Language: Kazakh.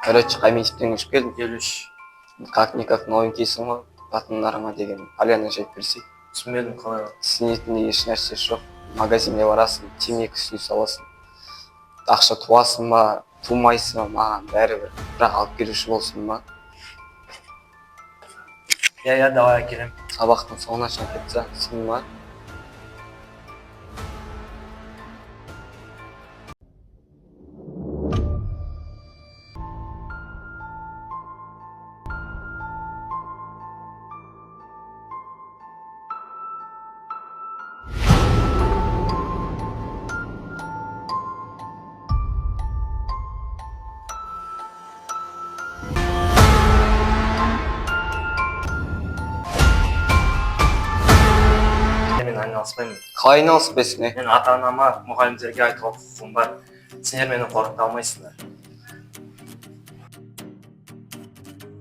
Короче, қай мектептен көшіп келдің? 53. Как-никак новенькийсің ғой, қатындарыңа деген поляна жайып берсей. Түсінбедім қалай. Түсінетіндей еш нәрсе жоқ. Магазинге барасың, темекі сұйып саласың. Ақша туасың ба, тумайсың ба, маған бәрібір. Бірақ алып келуші болсын ба. Я, давай әкелем. Сабақтың соңына шейін кетсе, сың ба? Мен айналыспаймын. Қалай айналыспайсың, Мен ата-анама, мұғалімдерге айтуға құқығым бар. Сендер мені қорқыта алмайсыңдар.